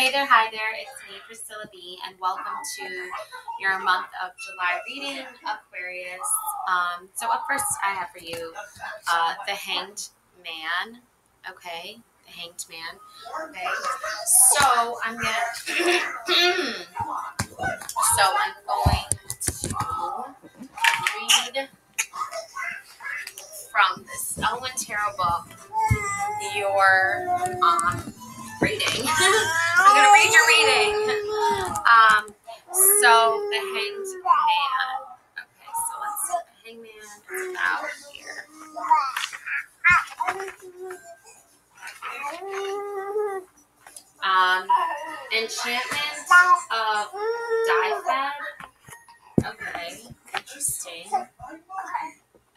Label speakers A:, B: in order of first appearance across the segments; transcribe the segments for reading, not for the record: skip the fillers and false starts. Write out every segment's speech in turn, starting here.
A: Hey there, hi there, it's me, Priscilla B, and welcome to your month of July reading, Aquarius. So up first I have for you the Hanged Man, okay, the Hanged Man, okay. So I'm going to read from this Elwyn Tarot book your reading. I'm going to read your reading. So the Hanged Man. Okay, so let's see. The Hanged Man is out here. Enchantment of Dye. Okay, interesting.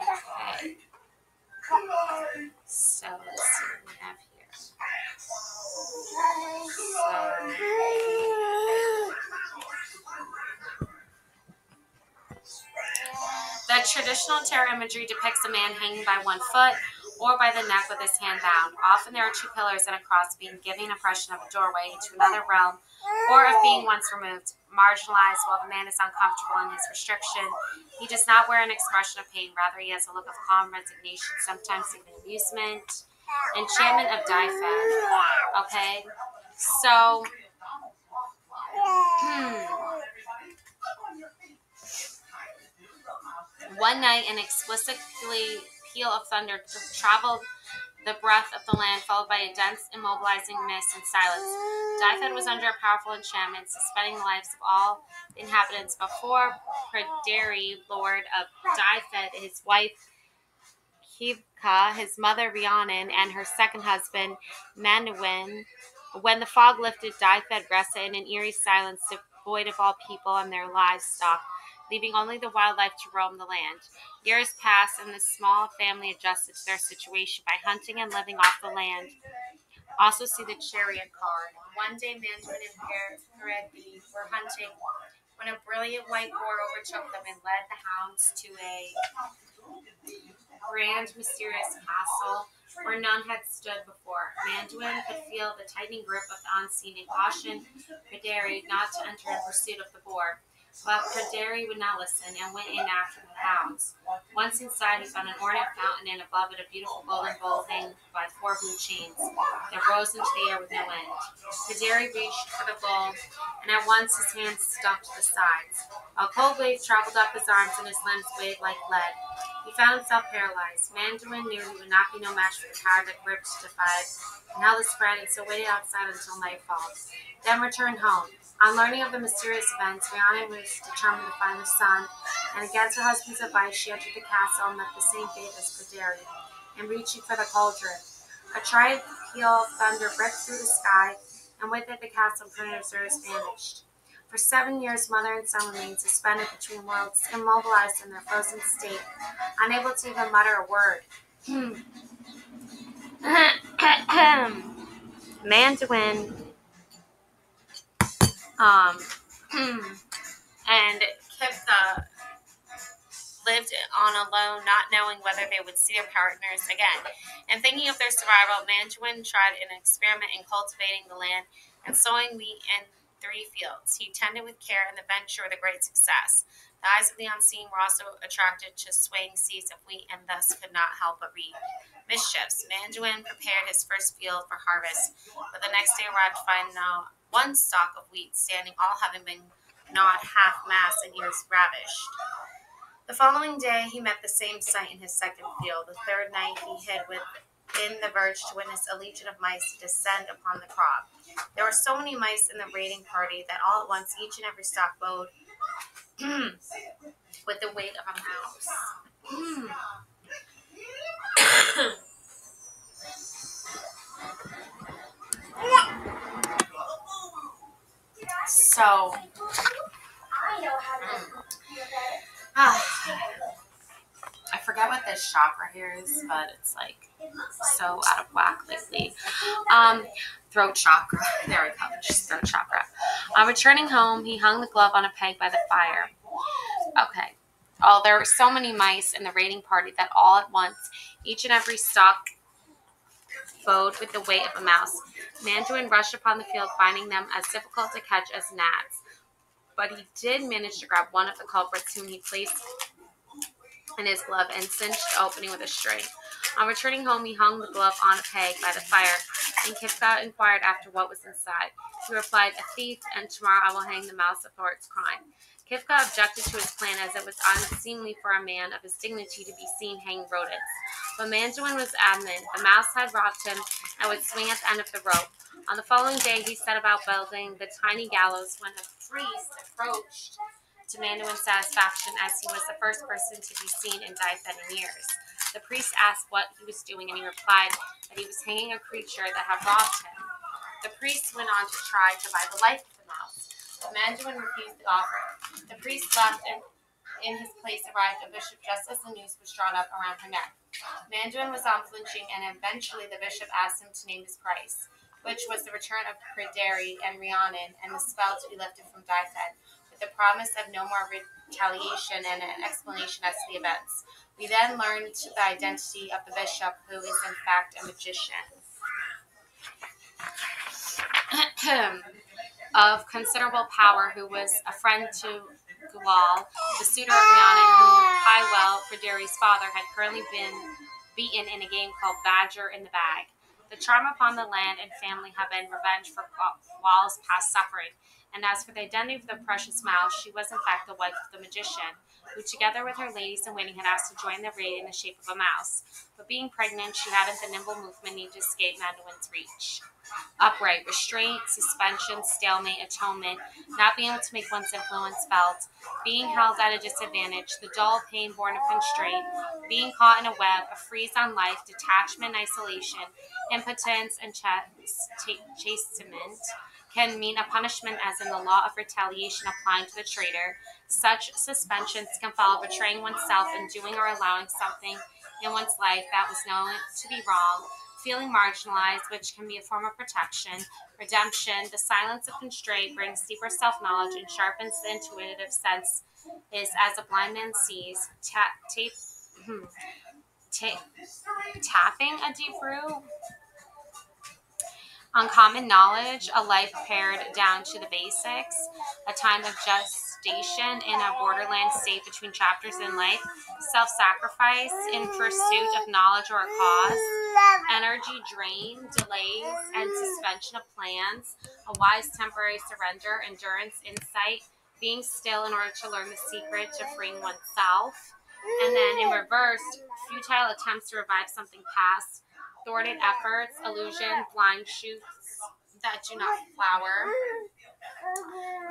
A: Okay. So let's see what we have here. The traditional tarot imagery depicts a man hanging by one foot or by the neck with his hand bound. Often there are two pillars and a cross, being giving an impression of a doorway into another realm or of being once removed, marginalized. While the man is uncomfortable in his restriction, he does not wear an expression of pain. Rather, he has a look of calm resignation, sometimes even amusement. Enchantment of Dye. Okay, so one night, an explicitly peal of thunder traveled the breadth of the land, followed by a dense, immobilizing mist and silence. Dye was under a powerful enchantment, suspending the lives of all the inhabitants. Before Pryderi, Lord of Dye, his wife Kivka, his mother Rhiannon, and her second husband Manwyn. When the fog lifted, Dye rested in an eerie silence, devoid of all people and their livestock, leaving only the wildlife to roam the land. Years passed, and the small family adjusted to their situation by hunting and living off the land. Also see the Chariot card. One day, Manwyn and Pryderi were hunting when a brilliant white boar overtook them and led the hounds to a grand, mysterious castle where none had stood before. Manwyn could feel the tightening grip of the unseen and cautioned Pryderi not to enter in pursuit of the boar. But Pryderi would not listen and went in after the hounds. Once inside, he found an ornate fountain, and above it a beautiful golden bowl hanging by 4 blue chains that rose into the air with no end. Pryderi reached for the bowl, and at once his hands stuck to the sides. A cold wave traveled up his arms, and his limbs weighed like lead. He found himself paralyzed. Manwyn knew he would not be no match for the power that gripped, defied, and held his breath, and so waited outside until nightfall. Then returned home. On learning of the mysterious events, Rhiannon was determined to find the son, and against her husband's advice, she entered the castle and met the same fate as Pryderi, and reaching for the cauldron. A triad peal of thunder ripped through the sky, and with it the castle and prisoners vanished. For 7 years, mother and son remained suspended between worlds, immobilized in their frozen state, unable to even mutter a word. Manwyn and Kivka lived on alone, not knowing whether they would see their partners again. And thinking of their survival, Manwyn tried an experiment in cultivating the land and sowing wheat in 3 fields. He tended with care, and the venture with a great success. The eyes of the unseen were also attracted to swaying seeds of wheat, and thus could not help but read mischiefs. Manwyn prepared his first field for harvest, but the next day arrived to find no one stalk of wheat standing, all having been gnawed half-mast and ears ravished. The following day, he met the same sight in his second field. The third night, he hid within the verge to witness a legion of mice descend upon the crop. There were so many mice in the raiding party that all at once each and every stalk bowed with the weight of a mouse. So, I forget what this chakra here is, but it's like so out of whack lately. Throat chakra. There we go. Just throat chakra. Returning home, he hung the glove on a peg by the fire. Okay. Oh, there were so many mice in the raiding party that all at once, each and every stalk bowed with the weight of a mouse. Mandarin rushed upon the field, finding them as difficult to catch as gnats. But he did manage to grab one of the culprits, whom he placed in his glove and cinched the opening with a string. On returning home, he hung the glove on a peg by the fire, and Cascia inquired after what was inside. He replied, "A thief, and tomorrow I will hang the mouse for its crime." Cascia objected to his plan, as it was unseemly for a man of his dignity to be seen hanging rodents. But Mandarin was adamant. The mouse had robbed him and would swing at the end of the rope. On the following day, he set about building the tiny gallows when a priest approached to Mandarin's satisfaction, as he was the first person to be seen in Daifed in years. The priest asked what he was doing, and he replied that he was hanging a creature that had robbed him. The priest went on to try to buy the life of the mouse, but Mandarin refused the offer. The priest left, and in his place arrived a bishop just as the noose was drawn up around her neck. Mandarin was unflinching, and eventually the bishop asked him to name his price, which was the return of Pryderi and Rhiannon and the spell to be lifted from Daifed, with the promise of no more retaliation and an explanation as to the events. We then learned the identity of the bishop, who is in fact a magician. Of considerable power, who was a friend to Gual, the suitor of Rhiannon, whom Pywell, Pryderi's father, had currently been beaten in a game called Badger in the Bag. The charm upon the land and family have been revenge for Gual's past suffering. And as for the identity of the precious mouse, she was in fact the wife of the magician, who together with her ladies in waiting had asked to join the raid in the shape of a mouse. But being pregnant, she hadn't the nimble movement needed to escape Mandarin's reach. Upright, restraint, suspension, stalemate, atonement, not being able to make one's influence felt, being held at a disadvantage, the dull pain born of constraint, being caught in a web, a freeze on life, detachment, isolation, impotence, and chastisement can mean a punishment, as in the law of retaliation applying to the traitor. Such suspensions can follow betraying oneself and doing or allowing something in one's life that was known to be wrong, feeling marginalized, which can be a form of protection, redemption. The silence of constraint brings deeper self-knowledge and sharpens the intuitive sense, is as a blind man sees, tapping a deep root. Uncommon knowledge, a life pared down to the basics, a time of gestation in a borderland state between chapters in life, self-sacrifice in pursuit of knowledge or a cause, energy drain, delays, and suspension of plans, a wise temporary surrender, endurance, insight, being still in order to learn the secret to freeing oneself, and then in reverse, futile attempts to revive something past, thwarted efforts, illusion, blind shoots that do not flower,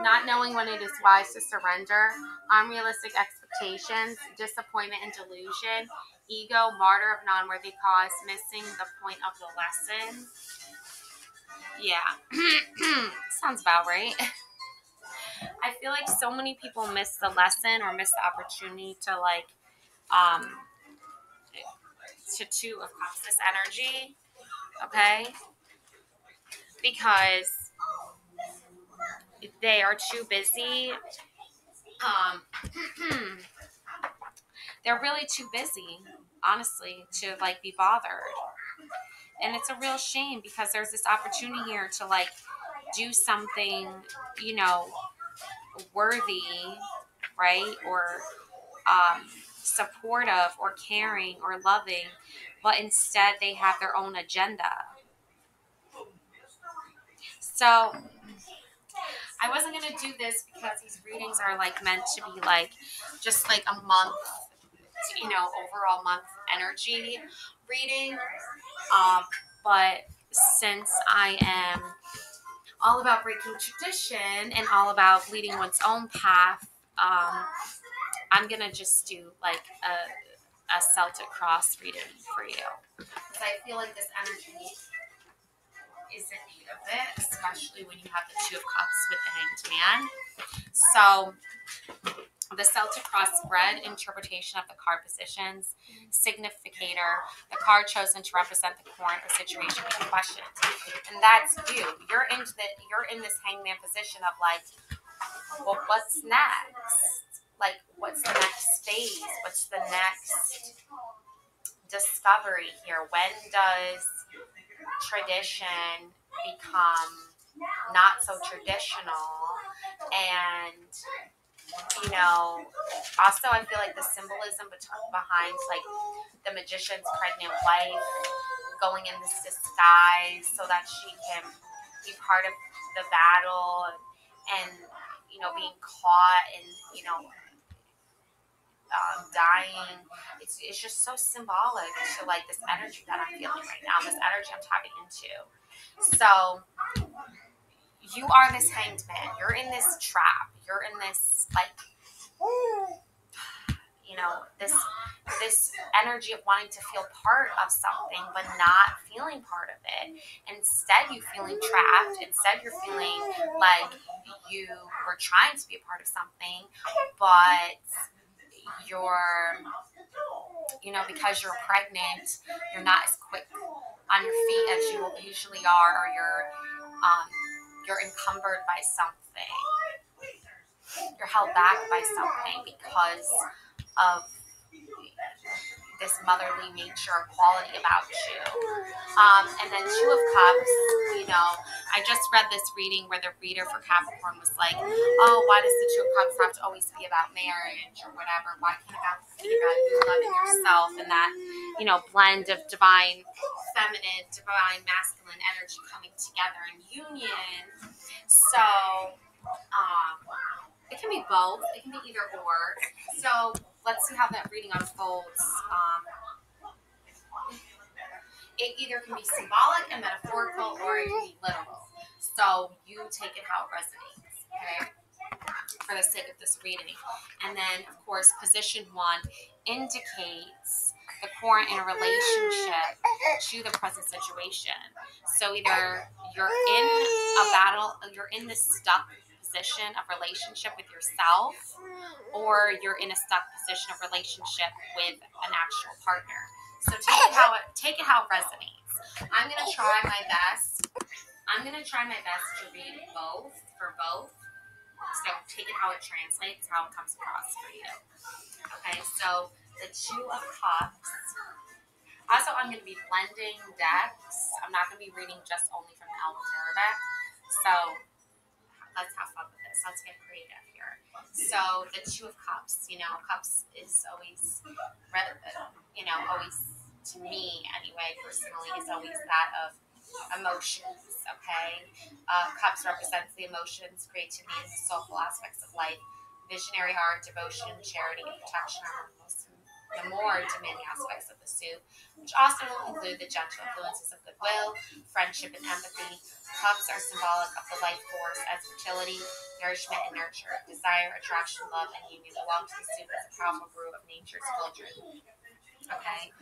A: not knowing when it is wise to surrender, unrealistic expectations, disappointment and delusion, ego, martyr of non-worthy cause, missing the point of the lesson. Yeah, sounds about right. I feel like so many people miss the lesson or miss the opportunity to to Two of Cups, this energy, okay? Because they are too busy. They're really too busy, honestly, to be bothered. And it's a real shame, because there's this opportunity here to do something, worthy, right? Or supportive or caring or loving, but instead they have their own agenda. So I wasn't going to do this because these readings are meant to be just a month, overall month energy reading. But since I am all about breaking tradition and all about leading one's own path, I'm going to just do a Celtic Cross reading for you. Because I feel like this energy is in need of it, especially when you have the Two of Cups with the Hanged Man. So, the Celtic Cross Spread interpretation of the card positions, significator, the card chosen to represent the current or situation being questioned. And that's you. You're in this hangman position of well, what's next? What's the next phase? What's the next discovery here? When does tradition become not so traditional. And also I feel like the symbolism behind like the magician's pregnant wife going in this disguise so that she can be part of the battle, and being caught and dying. It's just so symbolic to like this energy that I'm feeling right now, this energy I'm tapping into. So you are this hanged man. You're in this trap. You're in this like this energy of wanting to feel part of something but not feeling part of it. Instead, you feeling trapped. Instead, you're feeling like you were trying to be a part of something, but you're, because you're pregnant, you're not as quick on your feet as you usually are, or you're encumbered by something. You're held back by something because of this motherly nature quality about you. And then Two of Cups, I just read this reading where the reader for Capricorn was like, oh, why does the Two of Cups have to always be about marriage or whatever? Why can't it be about you loving yourself and that, blend of divine feminine, divine masculine energy coming together in union? So, it can be both. It can be either or. So let's see how that reading unfolds. It either can be symbolic and metaphorical, or it can be literal. So you take it how it resonates, okay? For the sake of this reading. And then, of course, position 1 indicates the core in a relationship to the present situation. So either you're in a battle, you're in this stuck position of relationship with yourself, or you're in a stuck position of relationship with an actual partner. So take it how it resonates. I'm gonna try my best to read both for both. So take it how it translates, how it comes across for you. Okay, so the Two of Cups. Also, I'm going to be blending decks. I'm not going to be reading just only from the Elder Tarot deck. So let's have fun with this. Let's get creative here. So the Two of Cups, Cups is always, always to me anyway, personally, is always that of emotions, okay? Cups represents the emotions, creativity, and the soulful aspects of life. Visionary art, devotion, charity, and protection are the more demanding aspects of the suit, which also include the gentle influences of goodwill, friendship, and empathy. Cups are symbolic of the life force as fertility, nourishment, and nurture. Desire, attraction, love, and union belong to the suit as a powerful brew of nature's children. Okay?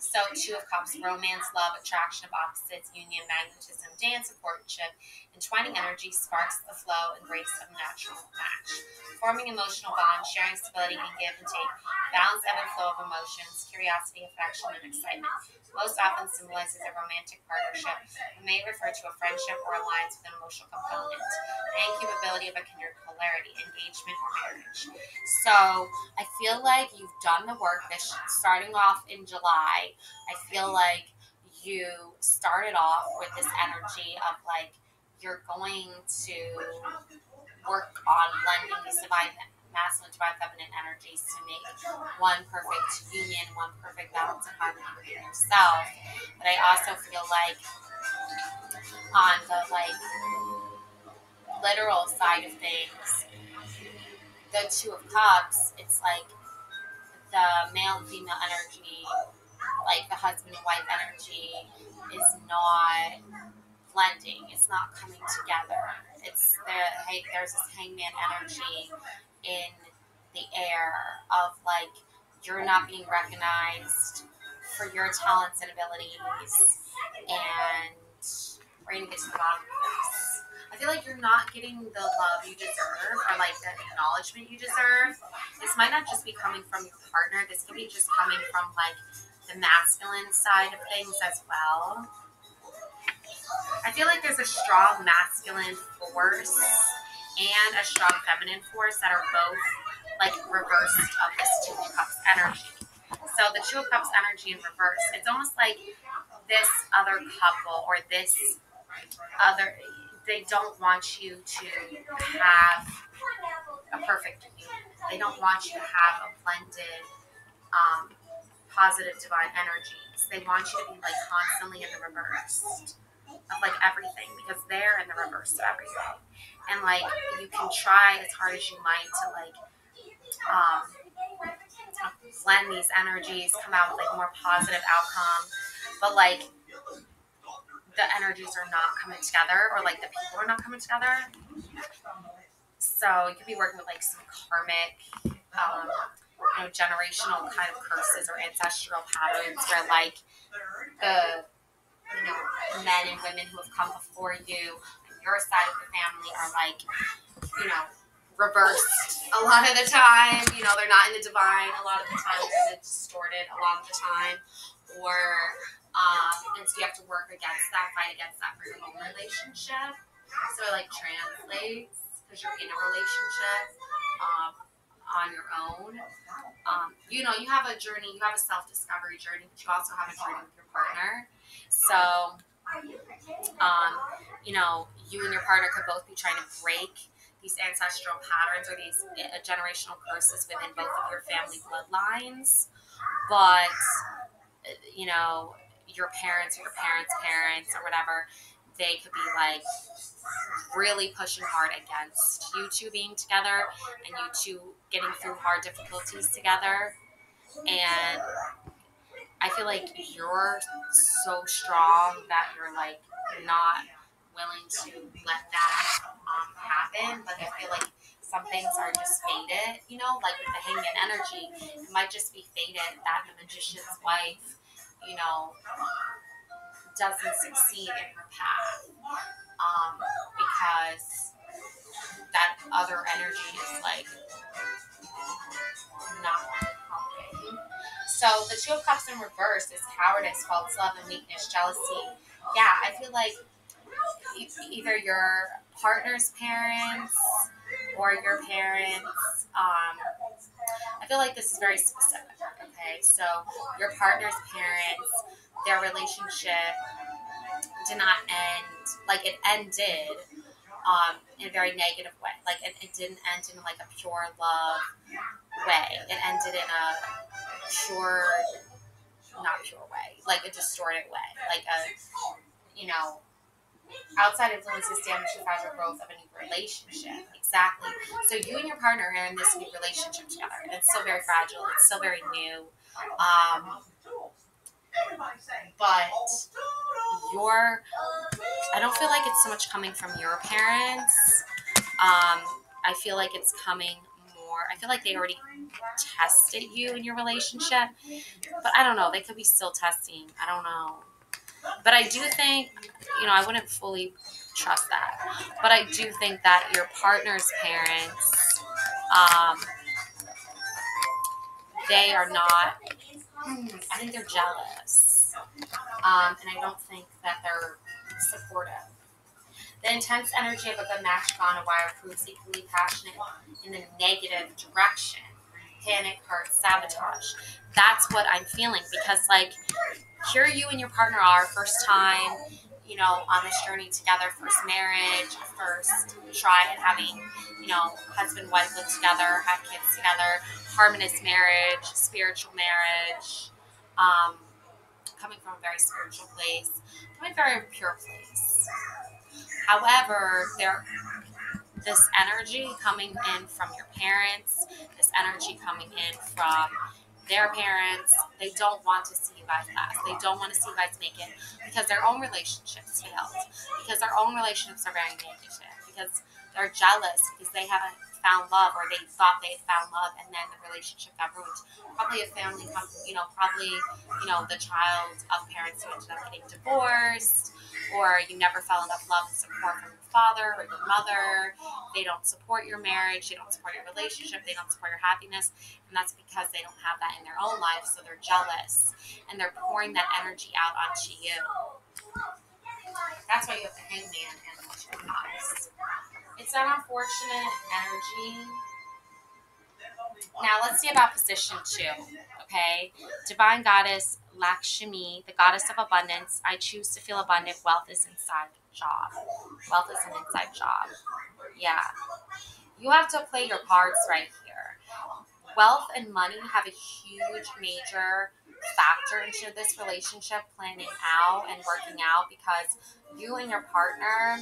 A: So Two of Cups, romance, love, attraction of opposites, union, magnetism, dance, and courtship. Entwining energy sparks the flow and grace of natural match. Forming emotional bonds, sharing stability and give and take, balance, ebb and flow of emotions, curiosity, affection, and excitement. Most often symbolizes a romantic partnership. It may refer to a friendship or alliance with an emotional component. The incapability of a kindred polarity, engagement, or marriage. So I feel like you've done the work. This starting off in July. I feel like you started off with this energy of like you're going to work on blending these divine masculine, divine feminine energies to make one perfect union, one perfect balance and harmony within yourself. But I also feel like on the like literal side of things, the Two of Cups, it's like the male and female energy, like the husband and wife energy, is not blending. It's not coming together. There's this hangman energy in the air of like you're not being recognized for your talents and abilities, and we're gonna get to the bottom of this. I feel like you're not getting the love you deserve or like the acknowledgement you deserve. This might not just be coming from your partner. This could be just coming from like the masculine side of things as well. I feel like there's a strong masculine force and a strong feminine force that are both like reversed of this Two of Cups energy. So the Two of Cups energy in reverse, it's almost like this other couple or this other, they don't want you to have a perfect union. They don't want you to have a blended, positive divine energies. They want you to be like constantly in the reverse of like everything, because they're in the reverse of everything. And like you can try as hard as you might to like blend these energies, come out with like more positive outcome, but like the energies are not coming together, or like the people are not coming together. So you could be working with like some karmic, generational kind of curses or ancestral patterns where like the men and women who have come before you on your side of the family are like, reversed a lot of the time. They're not in the divine a lot of the time. They're in the distorted a lot of the time. Or, and so you have to work against that, fight against that for your own relationship. So it like translates because you're in a relationship on your own. You have a journey, you have a self-discovery journey, but you also have a journey with your partner. So, you and your partner could both be trying to break these ancestral patterns or these generational curses within both of your family bloodlines. But, your parents or your parents' parents or whatever, they could be like really pushing hard against you two being together and you two getting through hard difficulties together. And I feel like you're so strong that you're like not willing to let that happen. But I feel like some things are just fated, like with the Hangman energy, it might just be fated that the magician's wife, doesn't succeed in her path, because that other energy is like not helping. So the Two of Cups in reverse is cowardice, false love, and weakness, jealousy. Yeah, I feel like either your partner's parents or your parents, I feel like this is very specific, okay? So your partner's parents, their relationship did not end, like it ended in a very negative way. Like it didn't end in like a pure love way. It ended in a not pure way, like a distorted way. Like outside influences damage the fragile growth of a new relationship. Exactly. So you and your partner are in this new relationship together, and it's still very fragile. It's still very new. But I don't feel like it's so much coming from your parents. I feel like it's coming more. I feel like they already tested you in your relationship, but I don't know. They could be still testing. I don't know. But I do think, I wouldn't fully trust that. But I do think that your partner's parents, they are not, I think they're jealous. And I don't think that they're supportive. The intense energy of a good match gone awry proves equally passionate in the negative direction. Panic, hurt, sabotage. That's what I'm feeling, because like here you and your partner are, first time, on this journey together, first marriage, first try at having, husband, wife live together, have kids together, harmonious marriage, spiritual marriage, coming from a very spiritual place, coming from a very pure place. However, this energy coming in from your parents, this energy coming in from their parents, they don't want to see you guys last. They don't want to see you guys make it because their own relationships failed, because their own relationships are very negative, because they're jealous, because they haven't found love, or they thought they had found love and then the relationship got ruined. Probably a family, the child of parents who ended up getting divorced, or you never felt enough love and support from your father or your mother. They don't support your marriage, they don't support your relationship, they don't support your happiness, and that's because they don't have that in their own life, so they're jealous, and they're pouring that energy out onto you. That's why you have the Hangman and the Two of Cups. It's an unfortunate energy, Now let's see about position 2. Okay, Divine Goddess Lakshmi, the Goddess of Abundance. I choose to feel abundant. Wealth is inside job. Wealth is an inside job. Yeah, you have to play your cards right here. Wealth and money have a huge, major factor into this relationship planning out and working out, because you and your partner,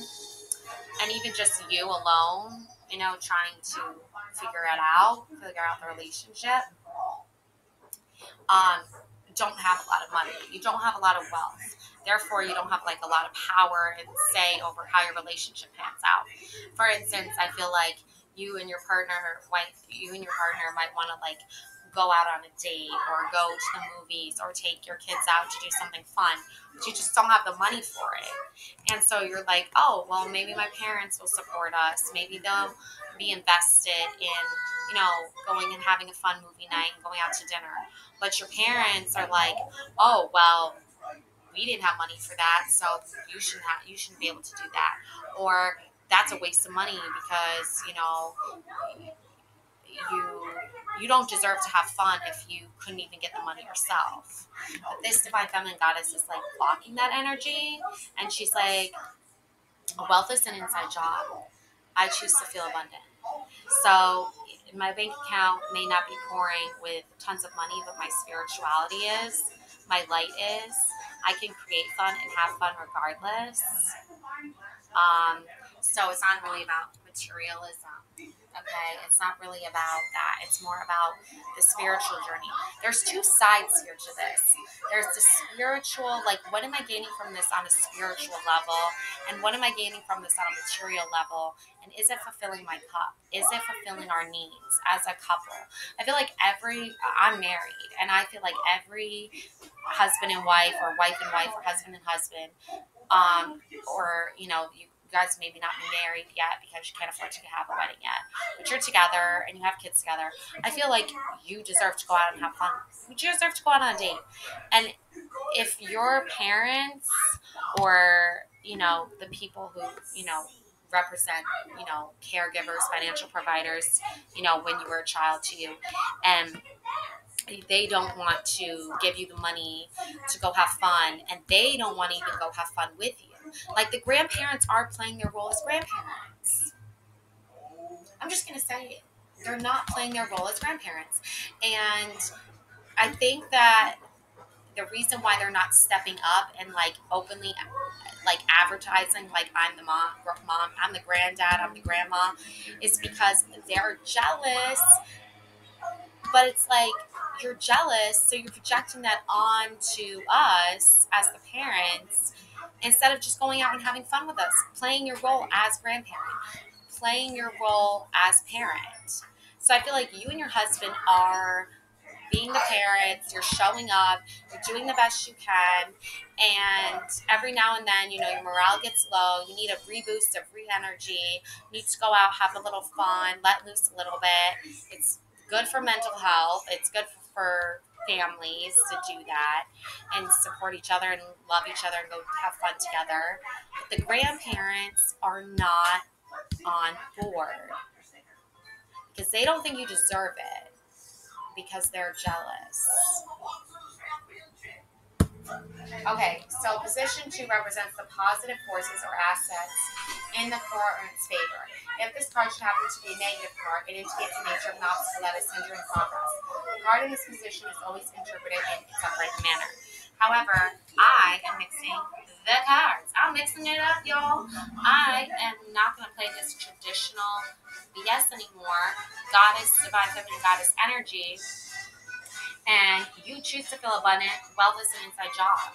A: and even just you alone, trying to figure out the relationship, um, don't have a lot of money. You don't have a lot of wealth. Therefore, you don't have like a lot of power and say over how your relationship pans out. For instance, I feel like you and your partner might want to like go out on a date or go to the movies or take your kids out to do something fun, but you just don't have the money for it. And so you're like, oh, well, maybe my parents will support us. Maybe they'll be invested in, going and having a fun movie night and going out to dinner. But your parents are like, oh, well, we didn't have money for that, so you shouldn't be able to do that. Or that's a waste of money because, you don't deserve to have fun if you couldn't even get the money yourself. But this divine feminine goddess is like blocking that energy, and she's like, wealth is an inside job. I choose to feel abundant. So my bank account may not be pouring with tons of money, but my spirituality is, my light is. I can create fun and have fun regardless. So it's not really about materialism. Okay, it's not really about that. It's more about the spiritual journey. There's two sides here to this. There's the spiritual, like, what am I gaining from this on a spiritual level? And what am I gaining from this on a material level? And is it fulfilling my cup? Is it fulfilling our needs as a couple? I feel like I'm married, and I feel like every husband and wife, or wife and wife, or husband and husband, or, you guys maybe not be married yet because you can't afford to have a wedding yet, but you're together and you have kids together. I feel like you deserve to go out and have fun. You deserve to go out on a date. And if your parents, or, the people who, represent, caregivers, financial providers, when you were a child to you, and they don't want to give you the money to go have fun, and they don't want to even go have fun with you. Like, the grandparents are playing their role as grandparents. I'm just going to say it. They're not playing their role as grandparents. And I think that the reason why they're not stepping up and like openly like advertising like, I'm the mom, I'm the granddad, I'm the grandma, is because they're jealous. But it's like, you're jealous, so you're projecting that onto us as the parents, instead of just going out and having fun with us, playing your role as grandparent, playing your role as parent. So I feel like you and your husband are being the parents, you're showing up, you're doing the best you can, and every now and then, your morale gets low, you need a reboost of re-energy, you need to go out, have a little fun, let loose a little bit. It's good for mental health, it's good for families to do that and support each other and love each other and go have fun together. But the grandparents are not on board because they don't think you deserve it, because they're jealous. Okay, so position 2 represents the positive forces or assets in the partner's favor. If this card should happen to be a negative card, it indicates the nature of an obstacle that is hindering progress. The card in this position is always interpreted in its upright manner. However, I am mixing the cards. I'm mixing it up, y'all. I am not going to play this traditional BS anymore. Goddess, divine feminine goddess energy. And you choose to feel abundant. Wealth is an inside job.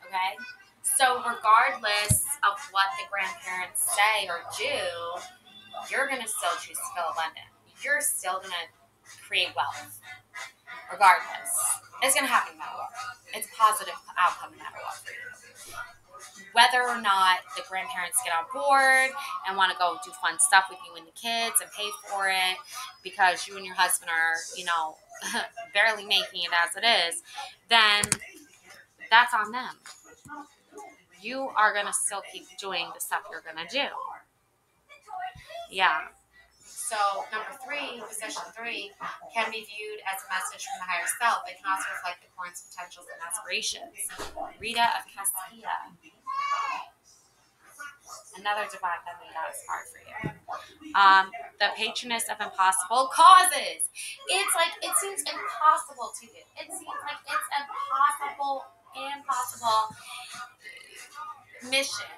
A: Okay? So regardless of what the grandparents say or do, you're going to still choose to feel abundant. You're still going to create wealth. Regardless. It's going to happen no matter what. It's a positive outcome no matter what for you. Whether or not the grandparents get on board and want to go do fun stuff with you and the kids and pay for it because you and your husband are, barely making it as it is, then that's on them. You are going to still keep doing the stuff you're going to do. Yeah. So number 3, position 3, can be viewed as a message from the higher self. It can also reflect the current's potentials and aspirations. Rita of Cascia, another divine feminine goddess card for you. The patroness of impossible causes. It's like, it seems impossible to you. It seems like it's impossible mission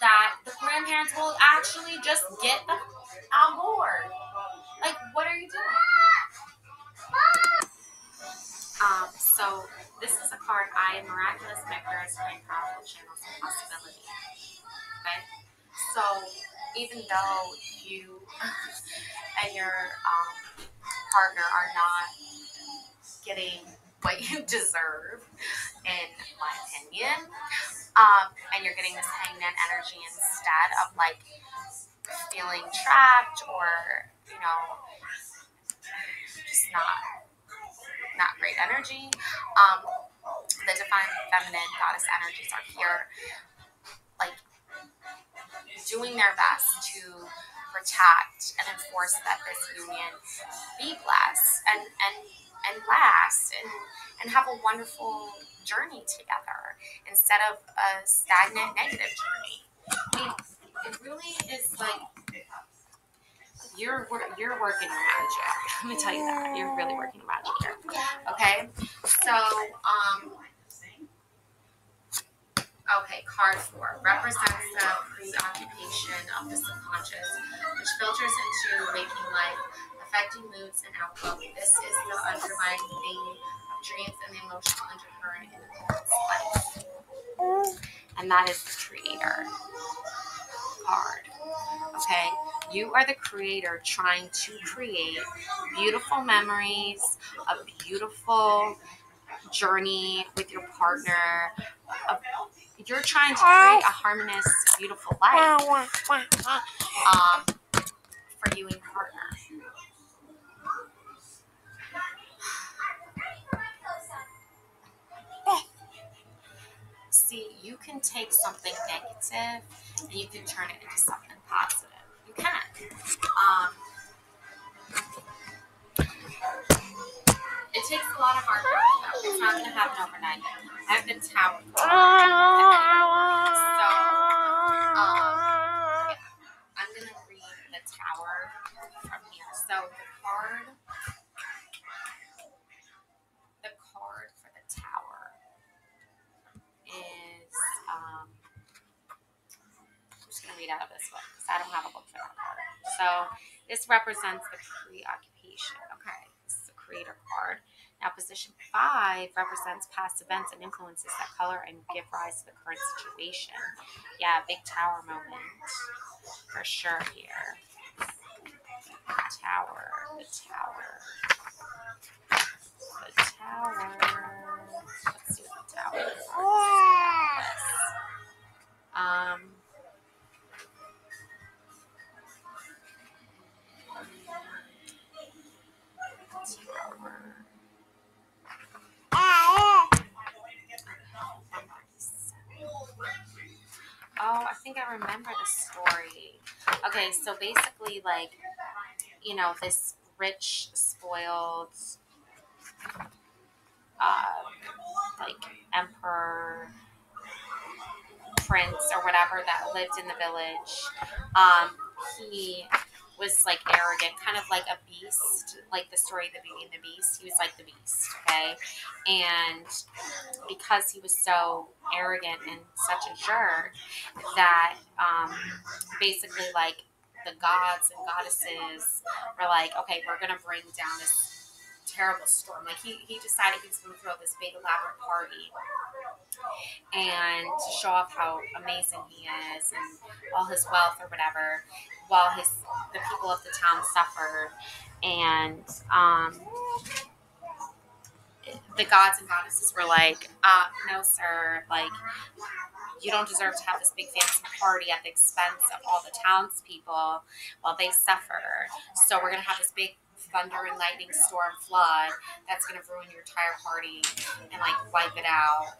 A: that the grandparents will actually just get on board. Like, what are you doing? So this is a card. I am miraculous, magnificent, and powerful channels of possibility. Okay? So even though you and your partner are not getting what you deserve, in my opinion, and you're getting this hangman energy instead of like feeling trapped or, you know, just not great energy. The divine feminine goddess energies are here, like, doing their best to protect and enforce that this union be blessed and last and have a wonderful journey together instead of a stagnant negative journey. I mean, it really is like you're working magic. Let me tell you that. You're really working magic here. Okay? So, okay, card 4 represents the preoccupation of the subconscious, which filters into waking life, affecting moods and outlook. This is the underlying theme of dreams and the emotional undercurrent in a parent's life. And that is the creator card. Okay? You are the creator trying to create beautiful memories, a beautiful journey with your partner. You're trying to create a harmonious, beautiful life for you and your partner. See, you can take something negative and you can turn it into something positive. You can. It takes a lot of hard work, though. It's not going to happen overnight. I have the Tower card. So, I'm going to read the Tower from here. So, the card for the Tower is, I'm just going to read out of this book because I don't have a book for that card. So, this represents the preoccupation. Okay, this is the creator card. Now, position 5 represents past events and influences that color and give rise to the current situation. Yeah, big Tower moment for sure here. The Tower. Let's see what the Tower is. Oh, I think I remember the story. Okay, so basically, like, you know, this rich, spoiled, like, emperor, prince, or whatever that lived in the village, he was, like, arrogant, kind of like a beast, like the story of the Beauty and the Beast. He was like the beast, okay? And because he was so arrogant and such a jerk that basically, like, the gods and goddesses were like, okay, we're going to bring down this terrible storm. Like, he decided he was going to throw this big elaborate party and to show off how amazing he is and all his wealth or whatever, while the people of the town suffered. And the gods and goddesses were like, no, sir, like, you don't deserve to have this big fancy party at the expense of all the townspeople while they suffer. So we're going to have this big thunder and lightning storm flood that's going to ruin your entire party and, like, wipe it out.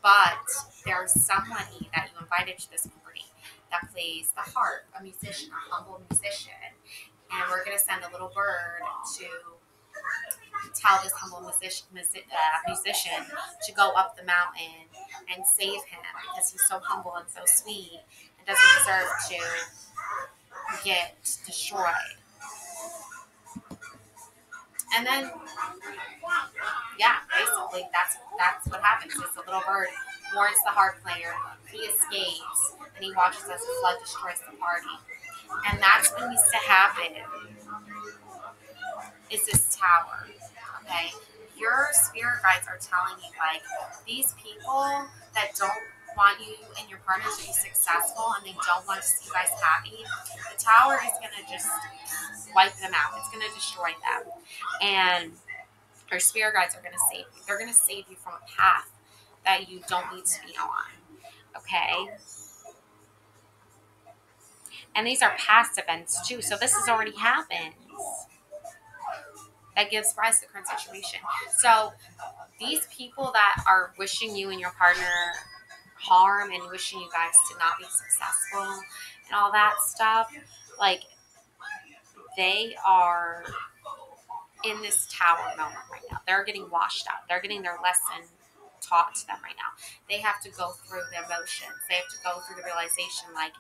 A: But there's somebody that you invited to this party that plays the harp, a musician, a humble musician. And we're going to send a little bird to tell this humble musician to go up the mountain and save him because he's so humble and so sweet and doesn't deserve to get destroyed. And then, yeah, basically that's what happens. It's a little bird warns the harp player. He escapes and he watches as the flood destroys the party. And that's what needs to happen. Is this tower, okay? Your spirit guides are telling you, like, these people that don't want you and your partner to be successful and they don't want to see you guys happy, the tower is going to just wipe them out. It's going to destroy them. And your spirit guides are going to save you. They're going to save you from a path that you don't need to be on, okay? And these are past events, too. So this has already happened. That gives rise to the current situation. So these people that are wishing you and your partner harm and wishing you guys to not be successful and all that stuff, like, they are in this tower moment right now. They're getting washed out. They're getting their lesson taught to them right now. They have to go through the emotions. They have to go through the realization, like,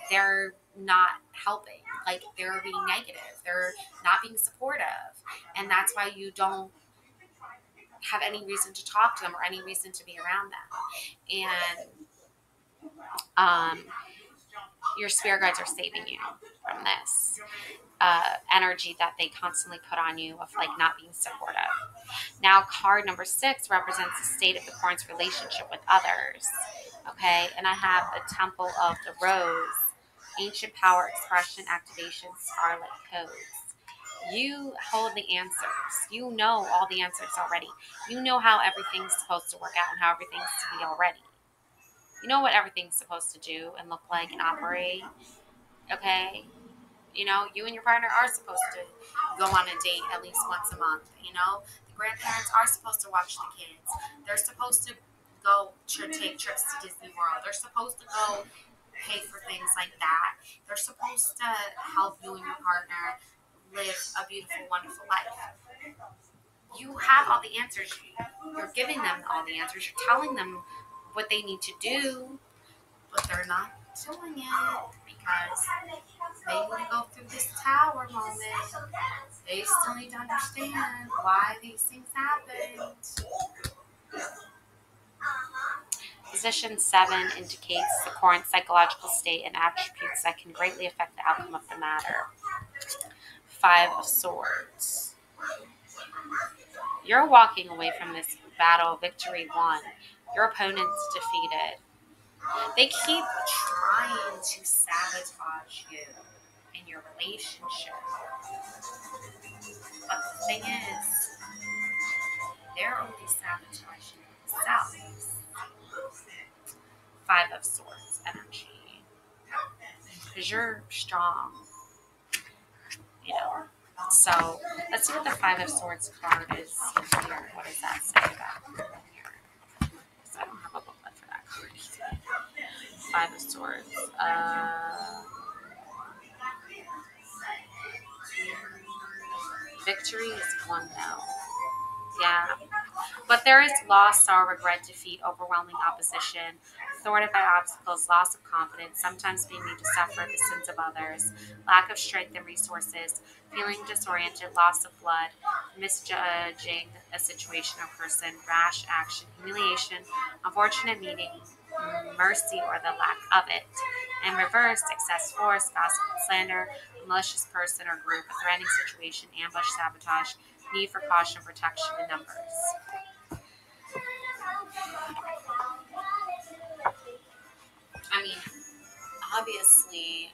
A: they're not helping. Like, they're being negative. They're not being supportive. And that's why you don't have any reason to talk to them or any reason to be around them. And your spirit guides are saving you from this energy that they constantly put on you of, like, not being supportive. Now, card number 6 represents the state of the coin's relationship with others. Okay, and I have the Temple of the Rose, ancient power, expression, activation, scarlet codes. You hold the answers. You know all the answers already. You know how everything's supposed to work out and how everything's to be already. You know what everything's supposed to do and look like and operate. Okay? You know, you and your partner are supposed to go on a date at least once a month. You know, the grandparents are supposed to watch the kids. They're supposed to go to take trips to Disney World. They're supposed to go pay for things like that. They're supposed to help you and your partner live a beautiful, wonderful life. You have all the answers. You're giving them all the answers. You're telling them what they need to do, but they're not doing it because they need to go through this tower moment. They still need to understand why these things happened. Position 7 indicates the current psychological state and attributes that can greatly affect the outcome of the matter. 5 of Swords. You're walking away from this battle, victory won. Your opponent's defeated. They keep trying to sabotage you in your relationship. But the thing is, they're only sabotaging themselves. 5 of Swords energy. Because you're strong. You know. So let's see what the 5 of Swords card is here. What does that say about here? Because I don't have a booklet for that card. 5 of Swords. Victory is won now. Yeah. But there is loss, sorrow, regret, defeat, overwhelming opposition, thwarted by obstacles, loss of confidence, sometimes being made to suffer the sins of others, lack of strength and resources, feeling disoriented, loss of blood, misjudging a situation or person, rash action, humiliation, unfortunate meeting, mercy or the lack of it. In reverse, excess force, gossip, slander, a malicious person or group, a threatening situation, ambush, sabotage, need for caution, protection, and numbers. I mean, obviously,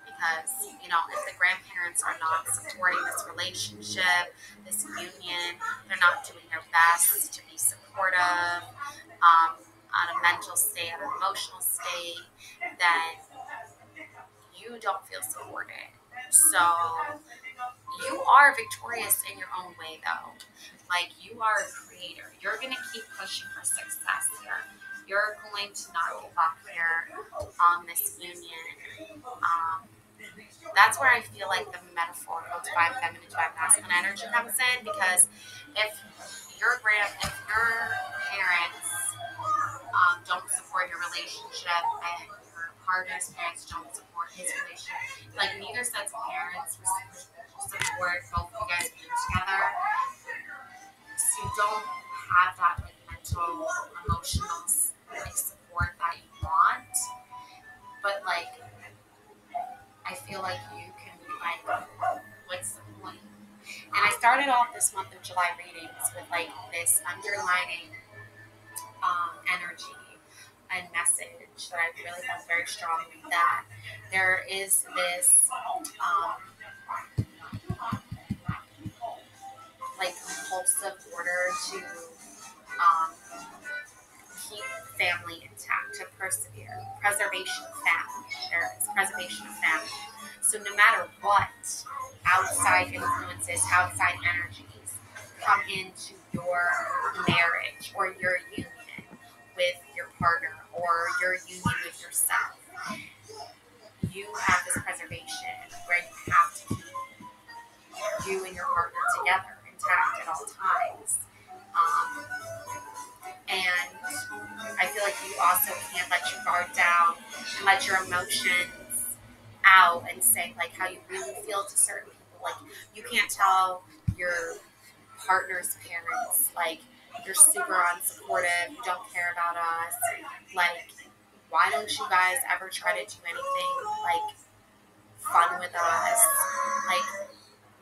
A: because, you know, if the grandparents are not supporting this relationship, this union, they're not doing their best to be supportive, on a mental state, on an emotional state, then you don't feel supported. So You are victorious in your own way, though. Like, you are a creator. You're going to keep pushing for success here. You're going to not give up here on this union. That's where I feel like the metaphorical divine feminine, divine masculine energy comes in, because if your parents don't support your relationship, and your partner's parents don't support his relationship, like neither sets of parents support both of you guys being together, so you don't have that like mental, emotional like support that you want. But like, I feel like you can be like, what's the point? And I started off this month of July readings with like this underlining energy and message that I really felt very strongly, that there is this like compulsive order to keep family intact, to persevere, preservation of family. There is preservation of family. So no matter what outside influences, outside energies come into your marriage or your union with your partner or your union with yourself, you have this preservation where you have to keep you and your partner together, intact at all times. And I feel like you also can't let your guard down and let your emotions out and say like how you really feel to certain people. Like, you can't tell your partner's parents like, you're super unsupportive, you don't care about us, like, why don't you guys ever try to do anything like fun with us? Like,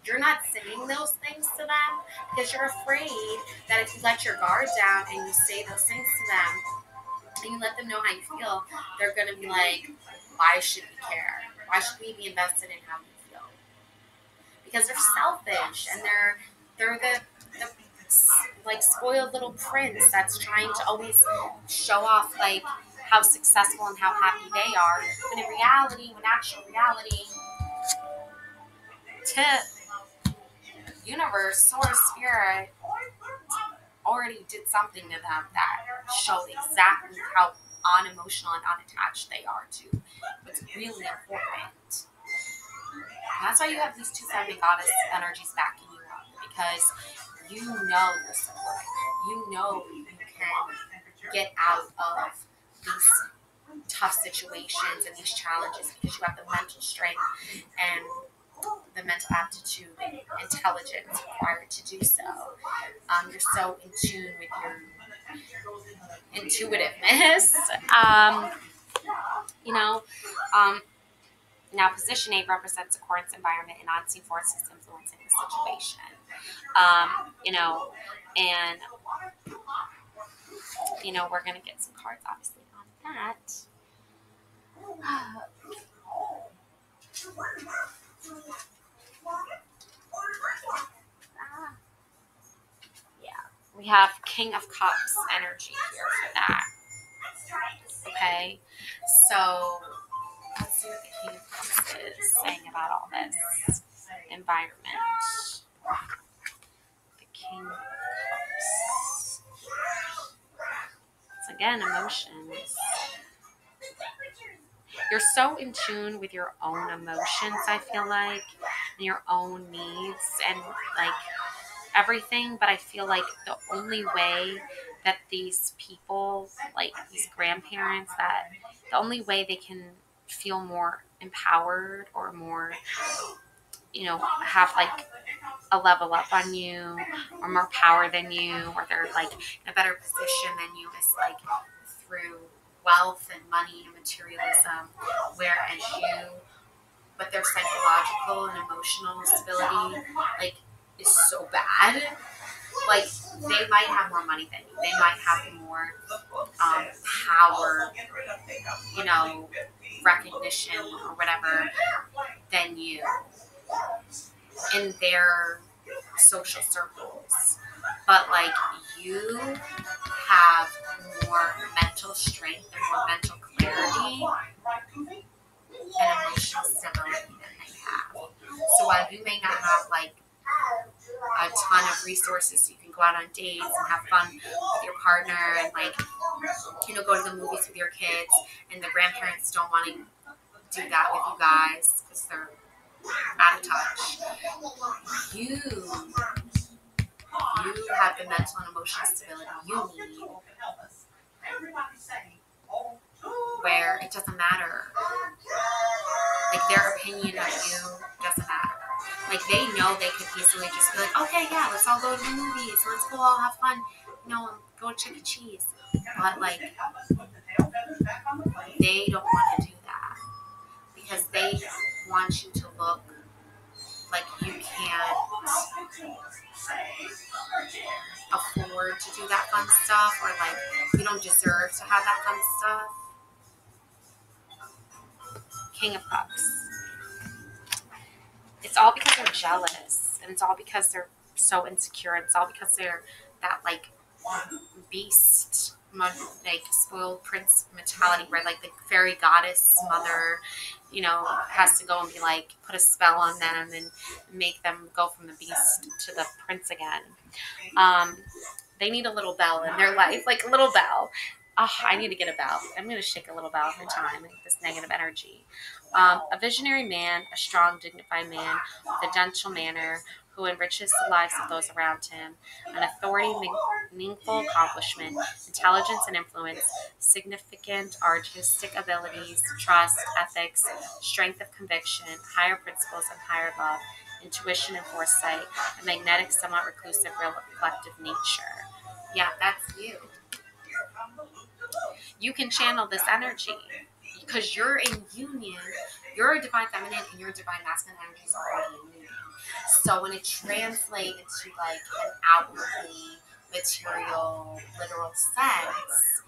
A: you're not saying those things to them because you're afraid that if you let your guard down and you say those things to them and you let them know how you feel, they're going to be like, why should we care? Why should we be invested in how we feel? Because they're selfish, and they're the like spoiled little prince that's trying to always show off like how successful and how happy they are. When in reality, actual reality, to universe, source, spirit already did something to them that showed exactly how unemotional and unattached they are to what's really important. And that's why you have these two feminine goddess energies backing you up, because you know you're supported. You know you can get out of these tough situations and these challenges because you have the mental strength and the mental aptitude and intelligence required to do so. You're so in tune with your intuitiveness. Now position 8 represents a Aquarius environment and unseen forces influencing the situation. We're going to get some cards, obviously, on that. Yeah, we have King of Cups energy here for that. Okay, so let's see what the King of Cups is saying about all this environment. The King of Cups. It's again emotions. You're so in tune with your own emotions, I feel like, and your own needs and like everything, but I feel like the only way that these people, like these grandparents, that the only way they can feel more empowered or more, have like a level up on you or more power than you, or they're like in a better position than you, is like through wealth and money and materialism, whereas but their psychological and emotional stability like is so bad. Like, they might have more money than you, they might have more power, recognition or whatever than you in their social circles, but like you have more mental strength and more mental clarity and emotional stability than they have. So while you may not have like a ton of resources, so you can go out on dates and have fun with your partner and like, you know, go to the movies with your kids, and the grandparents don't want to do that with you guys because they're out of touch. You have the mental and emotional stability you need, where it doesn't matter. Like, their opinion of you doesn't matter. Like, they know they could easily just be like, okay, yeah, let's all go to the movies, let's go all have fun, you know, go to Chuck E. Cheese. But like, they don't want to do that because they want you to look like you can't afford to do that fun stuff, or like you don't deserve to have that fun stuff. King of Cups. It's all because they're jealous, and it's all because they're so insecure, and it's all because they're that like beast, like spoiled prince mentality, where like the fairy goddess mother, you know, has to go and be like, put a spell on them and make them go from the beast to the prince again. They need a little bell in their life, like a little bell. Oh, I need to get a bell. I'm going to shake a little bell every time, like this negative energy. A visionary man, a strong, dignified man with a gentle manner who enriches the lives of those around him, an authority, meaningful accomplishment, intelligence and influence, significant artistic abilities, trust, ethics, strength of conviction, higher principles and higher love, intuition and foresight, a magnetic, somewhat reclusive, reflective nature. Yeah, that's you. You can channel this energy because you're in union. Your divine feminine and your divine masculine energies are already in union. So when it translates into like an outwardly material, literal sense,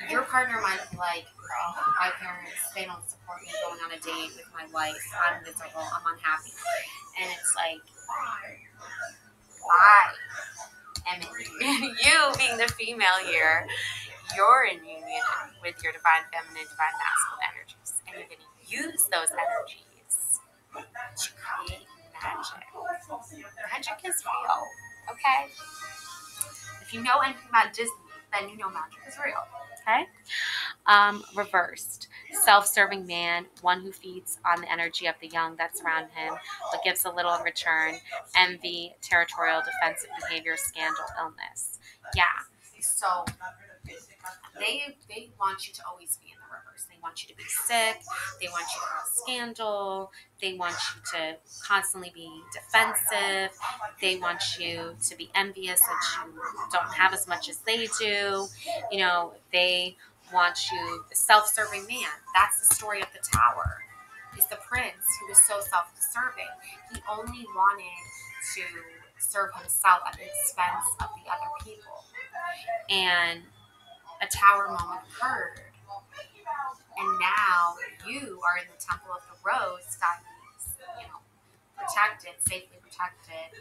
A: your partner might be like, oh, my parents, they don't support me going on a date with my wife. I'm miserable. I'm unhappy. And it's like, why am I you being the female here? You're in union with your divine feminine, divine masculine energies. And you're going to use those energies to create magic. Magic is real, okay? If you know anything about Disney, then you know magic is real, okay? Reversed. Self-serving man, one who feeds on the energy of the young that's around him, but gives a little in return. Envy, territorial, defensive behavior, scandal, illness. Yeah. So they want you to always be in the reverse. They want you to be sick. They want you to have scandal. They want you to constantly be defensive. They want you to be envious that you don't have as much as they do. You know, they want you, the self-serving man. That's the story of the Tower. Is the prince who was so self-serving. He only wanted to serve himself at the expense of the other people. And a tower moment occurred. And now you are in the Temple of the Rose, Sky's, you know, protected, safely protected,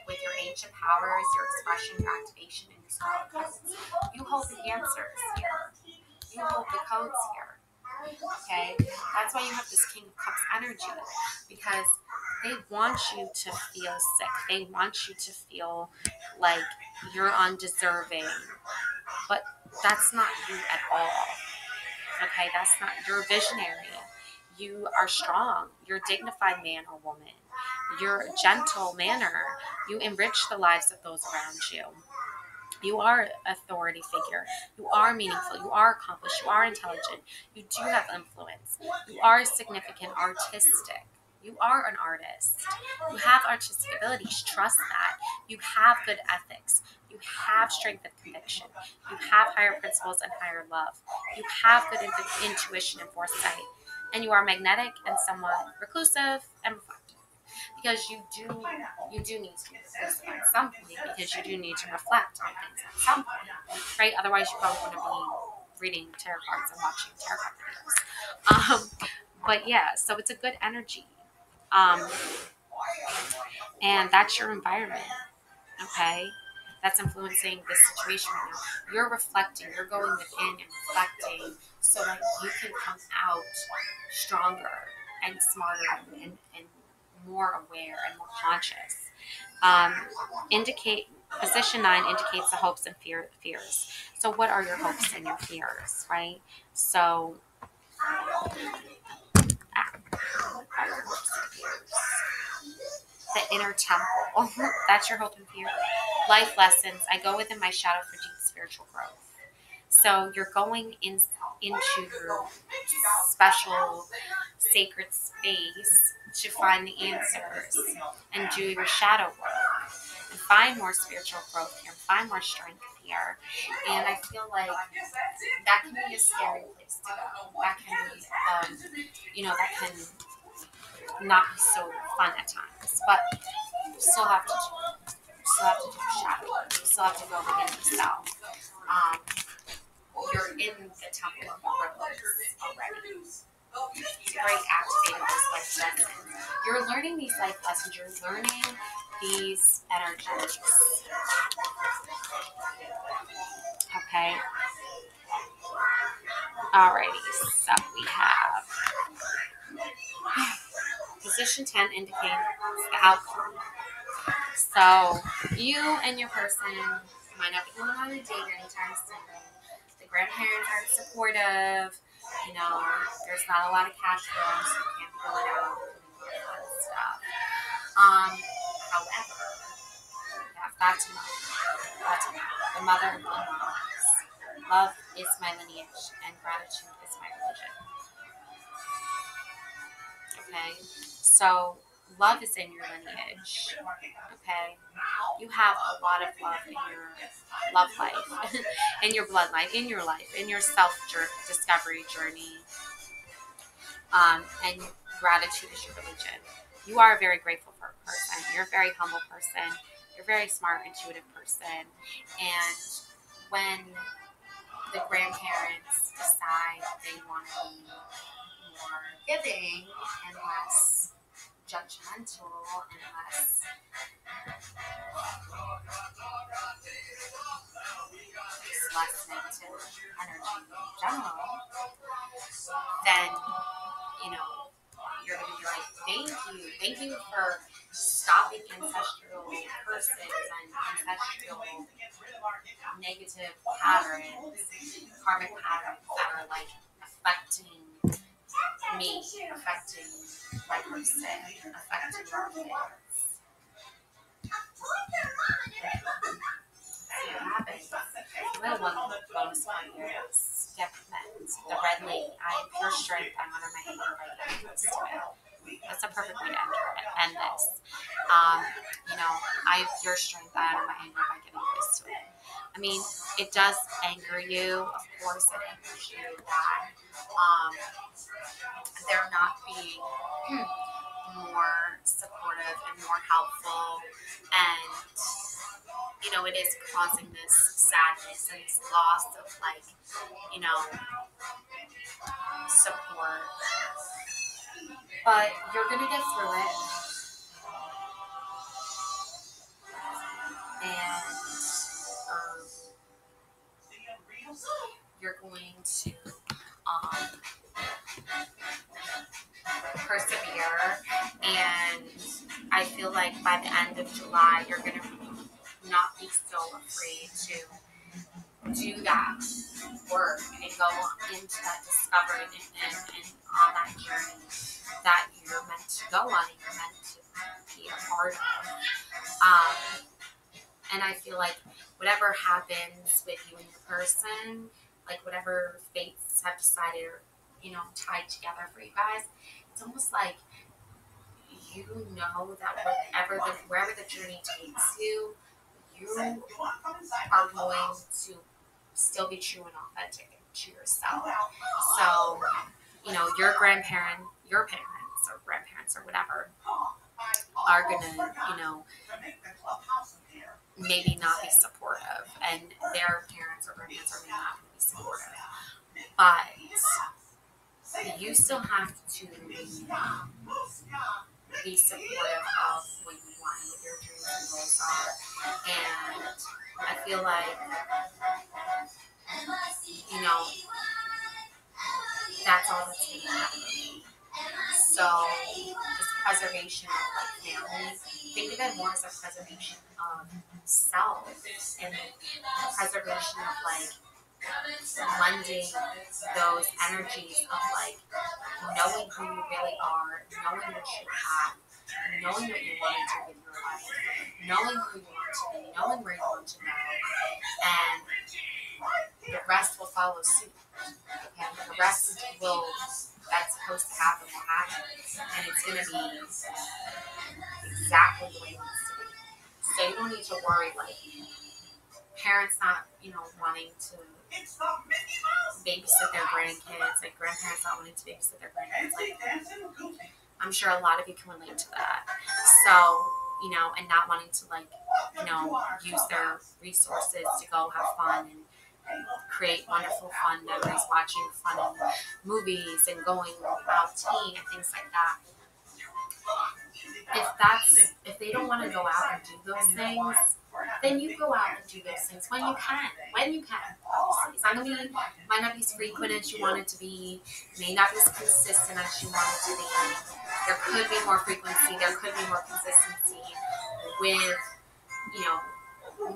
A: with your ancient powers, your expression, your activation, and your scarlet codes. You hold the answers here. You hold the codes here. Okay? That's why you have this King of Cups energy, because they want you to feel sick. They want you to feel like you're undeserving. But that's not you at all. Okay? That's not, you're a visionary. You are strong. You're a dignified man or woman. You're a gentle manner. You enrich the lives of those around you. You are an authority figure. You are meaningful. You are accomplished. You are intelligent. You do have influence. You are significant, artistic. You are an artist. You have artistic abilities. Trust that. You have good ethics. You have strength of conviction. You have higher principles and higher love. You have good intuition and foresight. And you are magnetic and somewhat reclusive and reflective. Because you do need to be reclusive at some point, because you do need to reflect on things at some point, right? Otherwise, you probably want to be reading tarot cards and watching tarot card videos. But yeah, so it's a good energy. And that's your environment, okay? That's influencing this situation right now. You're reflecting, you're going within and reflecting so that you can come out stronger and smarter and more aware and more conscious. Indicate Position 9 indicates the hopes and fears. So what are your hopes and your fears, right? So what are your hopes and fears? The inner temple. That's your hope and fear. Life lessons. I go within my shadow for deep spiritual growth. So you're going into your special sacred space to find the answers and do your shadow work and find more spiritual growth here, find more strength here. And I feel like that can be a scary place to go. That can be, that can not be so fun at times, but you still have to do it. You still have to do shadow work. You still have to go within yourself. You're in the temple of the rose already. It's very activated those life lessons. You're learning these life lessons. You're learning these energies. Okay. Alrighty. So we have position 10 indicates the outcome. So you and your person might not be going on a date anytime soon. The grandparents aren't supportive. There's not a lot of cash flow, so you can't be going out and doing all that stuff. However, you have Fatimah, the Mother of Imams. Love is my lineage, and gratitude is my religion. Okay, so love is in your lineage. Okay, you have a lot of love in your love life, in your blood life, in your self-discovery journey. And gratitude is your religion. You are a very grateful person. You're a very humble person. You're a very smart, intuitive person. And when the grandparents decide they want to be more giving and less judgmental and less negative energy in general, then you're going to be like, thank you for stopping ancestral curses and ancestral negative patterns, karmic patterns that are like affecting me, affecting my person, affecting our kids. See what happens. I'm going to bonus one here. Sekhmet, the red lady. I have pure strength. I honor my anger by getting close to it. That's a perfect way to end this. I have pure strength. I honor my anger by getting close to it. I mean, it does anger you. Of course, it angers you that they're not being more supportive and more helpful, and it is causing this sadness and this loss of support. But you're gonna get through it, and you're going to persevere. And I feel like by the end of July, you're gonna not be so afraid to do that work and go into that discovery and on that journey that you're meant to go on and you're meant to be a part of. And I feel like whatever happens with you and your person, like whatever fates have decided or tied together for you guys, it's almost like that wherever the journey takes you, you are going to still be true and authentic to yourself. So, your parents or grandparents or whatever are gonna, maybe not be supportive, and their parents or grandparents are maybe not gonna be supportive. But you still have to be supportive of what you want and what your dreams and goals are. And I feel like, that's all that's going to happen. So just preservation of like family. Think of it more as a preservation of self and preservation of like lending those energies of like knowing who you really are, knowing what you have, knowing what you want to do with your life, knowing who you want to be, knowing where you want to go, and the rest will follow suit. Okay? The rest will, that's supposed to happen, will happen. And it's going to be exactly the way it needs to be. So you don't need to worry, like, parents not, wanting to babysit their grandkids, like grandparents not wanting to babysit their grandkids. Like, I'm sure a lot of you can relate to that. So, and not wanting to like, use their resources to go have fun and create wonderful fun memories, watching funny movies and going out to eat and things like that. If they don't want to go out and do those things, then you go out and do those things when you can. Obviously. It's not gonna be, might not be as frequent as you want it to be, may not be as consistent as you want it to be. There could be more frequency, there could be more consistency with,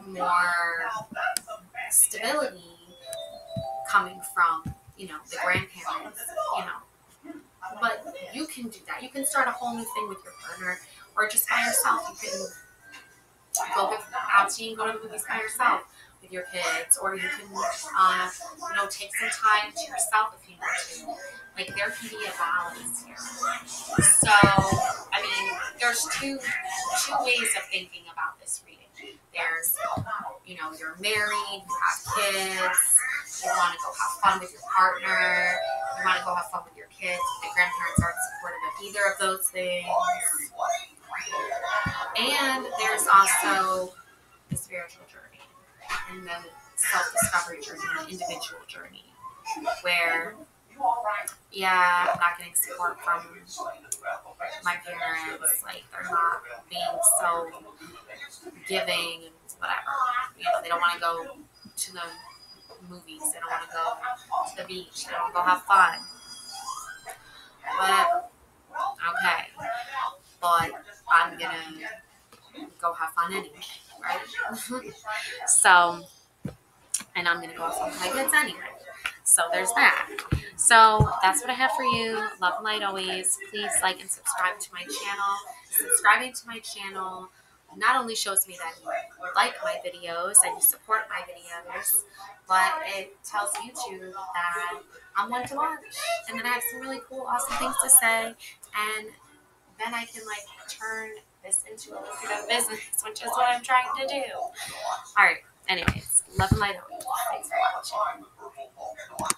A: more stability coming from, the grandparents, But you can do that. You can start a whole new thing with your partner or just by yourself. You can go out to eat and go to the movies by yourself with your kids, or you can, take some time to yourself if you want to. Like, there can be a balance here. So, there's two ways of thinking about this reading. There's, you're married, you have kids, you want to go have fun with your partner, you want to go have fun with your kids, the grandparents aren't supportive of either of those things. And there's also the spiritual journey and the self-discovery journey, the individual journey, where, I'm not getting support from my parents, like, they're not being so giving and whatever. They don't want to go to the movies, they don't want to go to the beach, they don't want to go have fun. Whatever. Okay. But I'm gonna go have fun anyway, right? So, and I'm gonna go have fun with my kids anyway. So there's that. So that's what I have for you. Love and light always. Please like and subscribe to my channel. Subscribing to my channel not only shows me that you like my videos and you support my videos, but it tells YouTube that I'm one to watch and that I have some really cool, awesome things to say, and then I can turn this into a lucrative business, which is what I'm trying to do. All right. Anyways, love and light always. Thanks for watching.